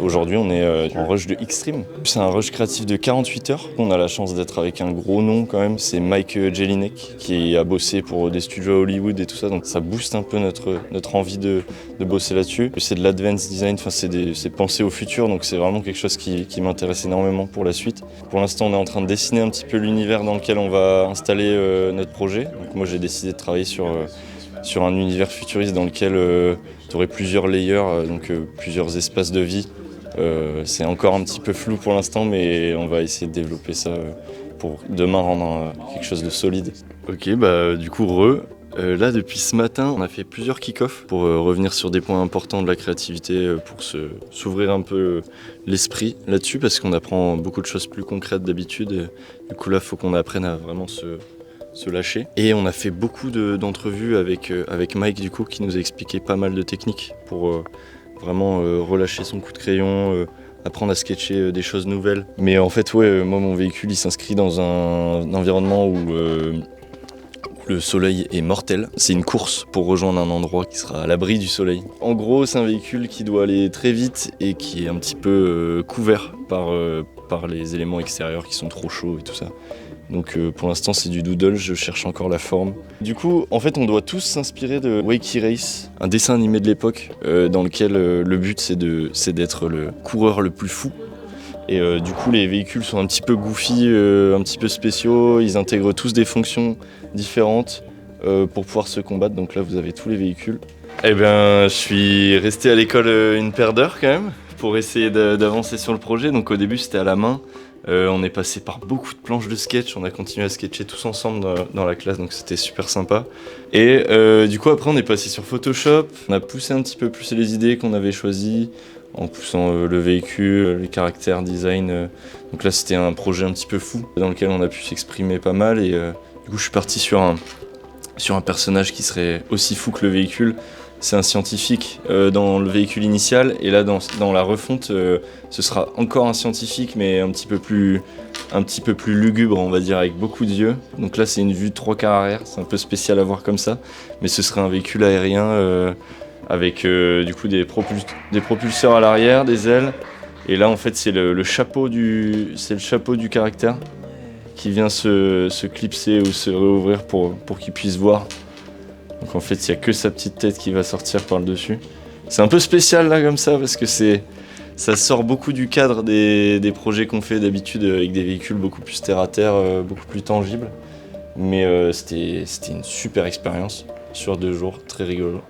Aujourd'hui, on est en rush de Xtreme. C'est un rush créatif de 48 heures. On a la chance d'être avec un gros nom quand même. C'est Mike Jelinek qui a bossé pour des studios à Hollywood et tout ça. Donc ça booste un peu notre envie de bosser là-dessus. C'est de l'advanced design, c'est penser au futur. Donc c'est vraiment quelque chose qui m'intéresse énormément pour la suite. Pour l'instant, on est en train de dessiner un petit peu l'univers dans lequel on va installer notre projet. Donc moi, j'ai décidé de travailler sur un univers futuriste dans lequel tu aurais plusieurs layers, plusieurs espaces de vie. C'est encore un petit peu flou pour l'instant, mais on va essayer de développer ça pour demain rendre quelque chose de solide. Ok, du coup, là, depuis ce matin, on a fait plusieurs kick-offs pour revenir sur des points importants de la créativité, pour s'ouvrir un peu l'esprit là-dessus, parce qu'on apprend beaucoup de choses plus concrètes d'habitude. Du coup, là, il faut qu'on apprenne à vraiment se lâcher. Et on a fait beaucoup d'entrevues avec Mike, du coup, qui nous a expliqué pas mal de techniques pour vraiment relâcher son coup de crayon, apprendre à sketcher des choses nouvelles. Mais en fait, moi, mon véhicule, il s'inscrit dans un environnement où le soleil est mortel. C'est une course pour rejoindre un endroit qui sera à l'abri du soleil. En gros, c'est un véhicule qui doit aller très vite et qui est un petit peu couvert par les éléments extérieurs qui sont trop chauds et tout ça. Donc pour l'instant c'est du doodle, je cherche encore la forme. Du coup, en fait, on doit tous s'inspirer de Wakey Race, un dessin animé de l'époque dans lequel le but c'est d'être le coureur le plus fou. Et du coup, les véhicules sont un petit peu goofy, un petit peu spéciaux, ils intègrent tous des fonctions différentes pour pouvoir se combattre. Donc là, vous avez tous les véhicules. Eh bien, je suis resté à l'école une paire d'heures quand même pour essayer d'avancer sur le projet. Donc au début, c'était à la main. On est passé par beaucoup de planches de sketch, on a continué à sketcher tous ensemble dans la classe, donc c'était super sympa. Et du coup après on est passé sur Photoshop, on a poussé un petit peu plus les idées qu'on avait choisies, en poussant le véhicule, les caractères, design. Donc là c'était un projet un petit peu fou, dans lequel on a pu s'exprimer pas mal, et du coup je suis parti sur un personnage qui serait aussi fou que le véhicule. C'est un scientifique dans le véhicule initial, et là dans la refonte ce sera encore un scientifique mais un petit peu plus lugubre, on va dire, avec beaucoup d'yeux. Donc là c'est une vue de 3/4 arrière, c'est un peu spécial à voir comme ça, mais ce serait un véhicule aérien avec du coup des propulseurs à l'arrière, des ailes, et là en fait c'est le chapeau du caractère qui vient se clipser ou se réouvrir pour qu'il puisse voir. Donc en fait, il n'y a que sa petite tête qui va sortir par le dessus. C'est un peu spécial là comme ça parce que ça sort beaucoup du cadre des projets qu'on fait d'habitude avec des véhicules beaucoup plus terre à terre, beaucoup plus tangibles. Mais c'était une super expérience sur 2 jours, très rigolo.